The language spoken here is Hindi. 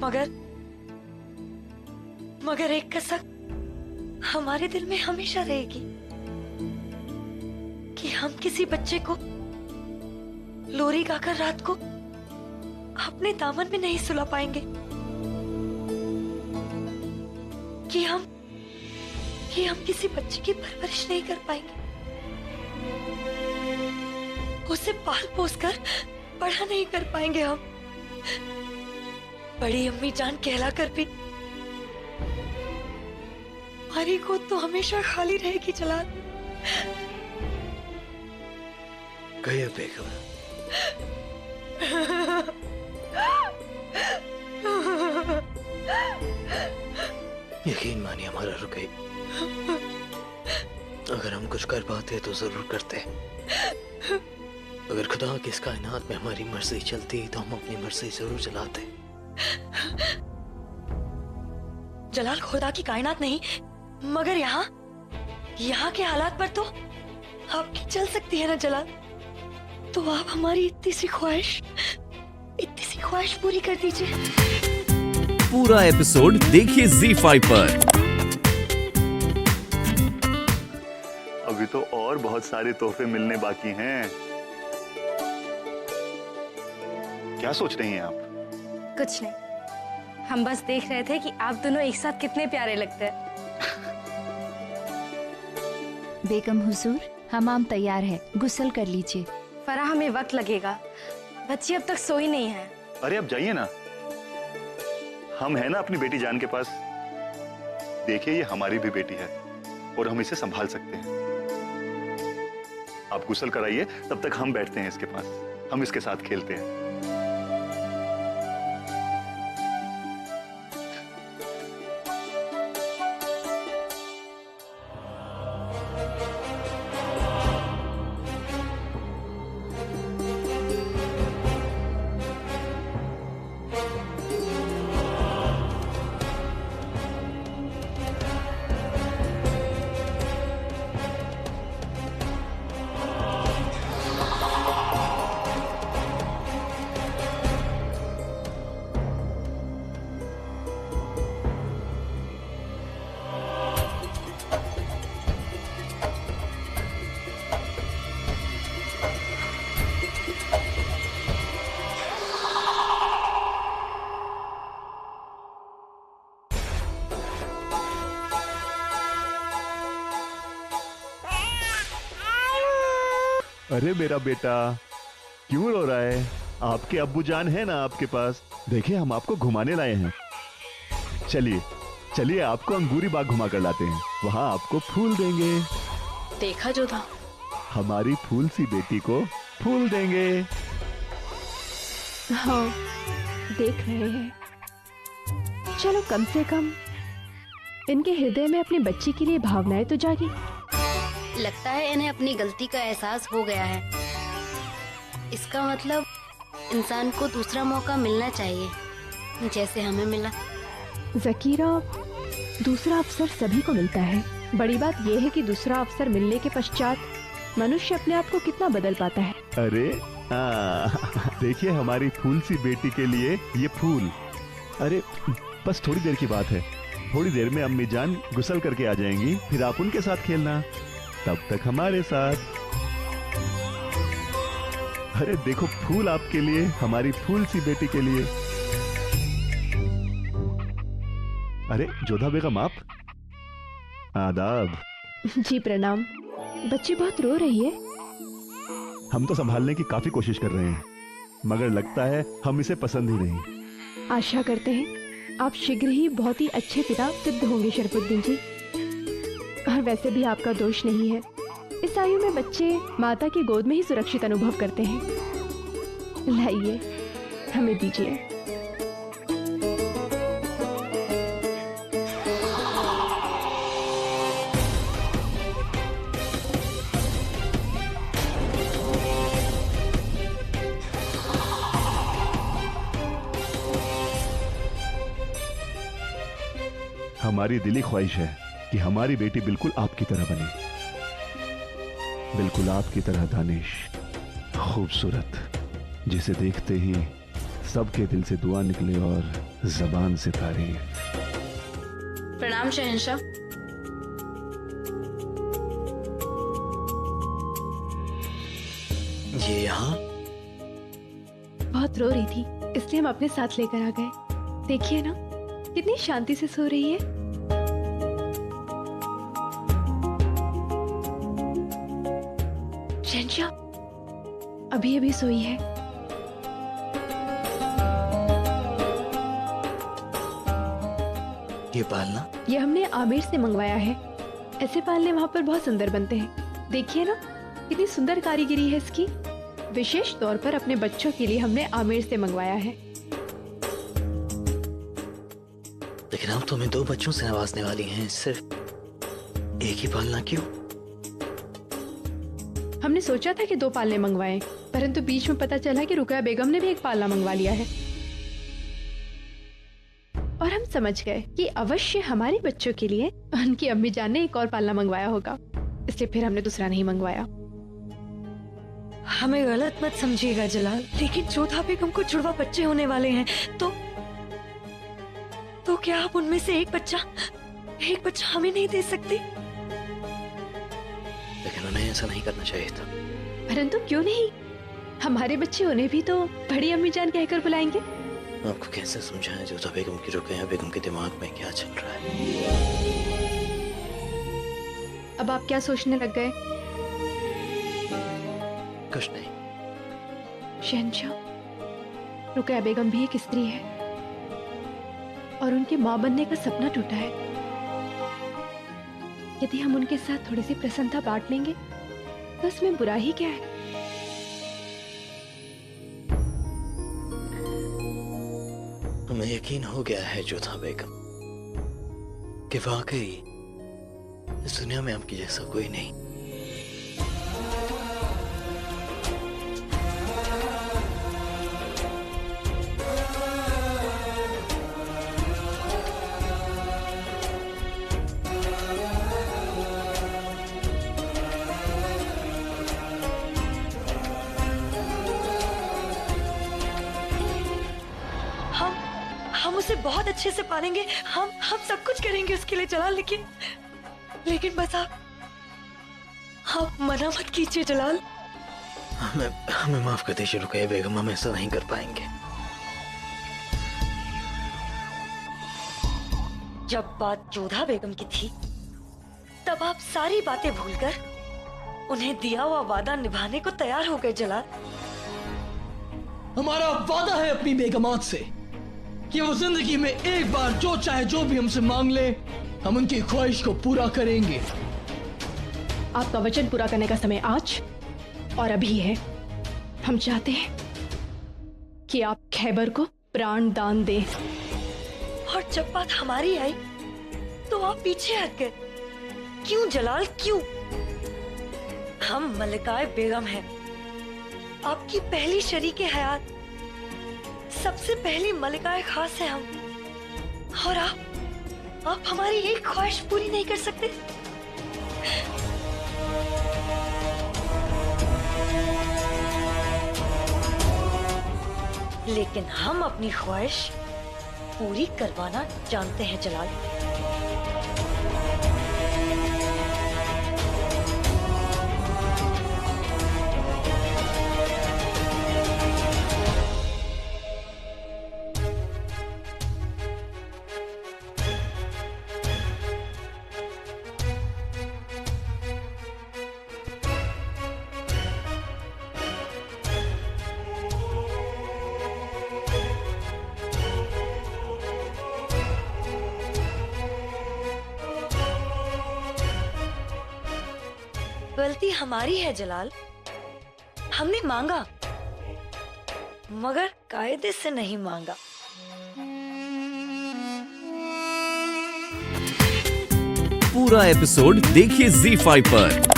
मगर मगर एक कसक हमारे दिल में हमेशा रहेगी कि हम किसी बच्चे को लोरी गाकर रात को अपने दामन में नहीं सुला पाएंगे, कि हम किसी बच्चे की परवरिश नहीं कर पाएंगे, उसे पाल पोस कर बड़ा नहीं कर पाएंगे। हम बड़ी अम्मी जान कहलाकर भी हमारी गोद तो हमेशा खाली रहेगी जलाल। गए बेगम। यकीन मानिए हमारा रुके। अगर हम कुछ कर पाते तो जरूर करते। अगर खुदा की इस कायनात में हमारी मर्जी चलती तो हम अपनी मर्जी जरूर चलाते। जलाल, खुदा की कायनात नहीं, मगर यहाँ के हालात पर तो आपकी चल सकती है ना जलाल। तो आप हमारी इतनी सी ख्वाहिश पूरी कर दीजिए। पूरा एपिसोड देखिए ZEE5 पर। अभी तो और बहुत सारे तोहफे मिलने बाकी हैं। क्या सोच रही हैं आप? कुछ नहीं, हम बस देख रहे थे कि आप दोनों एक साथ कितने प्यारे लगते हैं। बेगम हुजूर, हमाम तैयार है, गुस्ल कर लीजिए। फराह, हमें वक्त लगेगा, बच्ची अब तक सोई नहीं है। अरे अब जाइए ना, हम है ना अपनी बेटी जान के पास। देखिए ये हमारी भी बेटी है और हम इसे संभाल सकते हैं। आप गुस्ल कराइए, तब तक हम बैठते हैं इसके पास, हम इसके साथ खेलते हैं। अरे मेरा बेटा क्यों रो रहा है? आपके अब्बू जान है ना आपके पास, देखिए हम आपको घुमाने लाए हैं। चलिए चलिए आपको अंगूरी बाग घुमा कर लाते हैं, वहां आपको फूल देंगे। देखा जो था, हमारी फूल सी बेटी को फूल देंगे। हाँ, देख रहे हैं। चलो कम से कम इनके हृदय में अपनी बच्ची के लिए भावनाएं तो जागी। लगता है इन्हें अपनी गलती का एहसास हो गया है। इसका मतलब इंसान को दूसरा मौका मिलना चाहिए, जैसे हमें मिला। ज़कीरा, दूसरा अवसर सभी को मिलता है। बड़ी बात यह है कि दूसरा अवसर मिलने के पश्चात मनुष्य अपने आप को कितना बदल पाता है। अरे देखिए हमारी फूल सी बेटी के लिए ये फूल। अरे बस थोड़ी देर की बात है, थोड़ी देर में अम्मी जान गुस्ल करके आ जाएंगी, फिर आप उनके साथ खेलना, तब तक हमारे साथ। अरे देखो फूल आपके लिए, हमारी फूल सी बेटी के लिए। अरे जोधा बेगम आप, आदाब। जी प्रणाम। बच्ची बहुत रो रही है। हम तो संभालने की काफी कोशिश कर रहे हैं, मगर लगता है हम इसे पसंद ही नहीं। आशा करते हैं आप शीघ्र ही बहुत ही अच्छे पिता सिद्ध होंगे शरफुद्दीन जी। और वैसे भी आपका दोष नहीं है, इस आयु में बच्चे माता की गोद में ही सुरक्षित अनुभव करते हैं। लाइए, हमें दीजिए। हमारी दिली ख्वाहिश है कि हमारी बेटी बिल्कुल आपकी तरह बने, बिल्कुल आपकी तरह दानिश, खूबसूरत, जिसे देखते ही सबके दिल से दुआ निकले और जबान से तारीफ। प्रणाम शहंशाह। ये यहाँ बहुत रो रही थी, इसलिए हम अपने साथ लेकर आ गए। देखिए ना कितनी शांति से सो रही है। शहंशाह अभी अभी सोई है। ये पालना ये हमने आमिर से मंगवाया है। ऐसे पालने वहाँ पर बहुत सुंदर बनते हैं। देखिए ना कितनी सुंदर कारीगरी है इसकी। विशेष तौर पर अपने बच्चों के लिए हमने आमिर से मंगवाया है। लेकिन अब तुम्हें 2 बच्चों से नवाजने वाली हैं, सिर्फ एक ही पालना क्यों? हमने सोचा था कि 2 पालने मंगवाएं, परंतु बीच में पता चला कि रुकया बेगम ने भी एक पालना मंगवा लिया है और हम समझ गए कि अवश्य हमारे बच्चों के लिए उनकी अम्मी जान ने एक और पालना मंगवाया होगा, इसलिए फिर हमने दूसरा नहीं मंगवाया। हमें गलत मत समझिएगा जलाल, लेकिन जोधा बेगम को जुड़वा बच्चे होने वाले हैं, तो क्या आप उनमें से एक बच्चा हमें नहीं दे सकते? लेकिन उन्हें ऐसा नहीं करना चाहिए था। परंतु क्यों नहीं, हमारे बच्चे उन्हें भी तो बड़ी अम्मी जान कहकर बुलाएंगे। आपको कैसे समझाएं जोधा बेगम की रुकैया बेगम के दिमाग में क्या चल रहा है? अब आप क्या सोचने लग गए? कुछ नहीं। शहंशाह रुकया बेगम भी एक स्त्री है और उनके मां बनने का सपना टूटा है। यदि हम उनके साथ थोड़ी सी प्रसन्नता बांट लेंगे तो इसमें बुरा ही क्या है? हमें यकीन हो गया है जोधा बेगम कि वाकई इस दुनिया में आपकी जैसा कोई नहीं। हम उसे बहुत अच्छे से पालेंगे, हम सब कुछ करेंगे उसके लिए जलाल, लेकिन बस आप मना मत कीजिए जलाल। हमें माफ कर दीजिए रुकैया बेगम, हम ऐसा नहीं कर पाएंगे। जब बात जोधा बेगम की थी तब आप सारी बातें भूलकर उन्हें दिया हुआ वादा निभाने को तैयार हो गए जलाल। हमारा वादा है अपनी बेगमात से कि वो जिंदगी में एक बार जो चाहे जो भी हमसे मांग ले, हम उनकी ख्वाहिश को पूरा करेंगे। आपका वचन पूरा करने का समय आज और अभी है। हम चाहते हैं कि आप खैबर को प्राण दान दें। और जब बात हमारी आई तो आप पीछे हट गए। क्यों जलाल, क्यों? हम मलिकाए बेगम हैं, आपकी पहली शरीके हयात, सबसे पहली मलिकाए खास है हम, और आप हमारी एक ख्वाहिश पूरी नहीं कर सकते? लेकिन हम अपनी ख्वाहिश पूरी करवाना जानते हैं जलाल। गलती हमारी है जलाल, हमने मांगा मगर कायदे से नहीं मांगा। पूरा एपिसोड देखिए ZEE5 पर।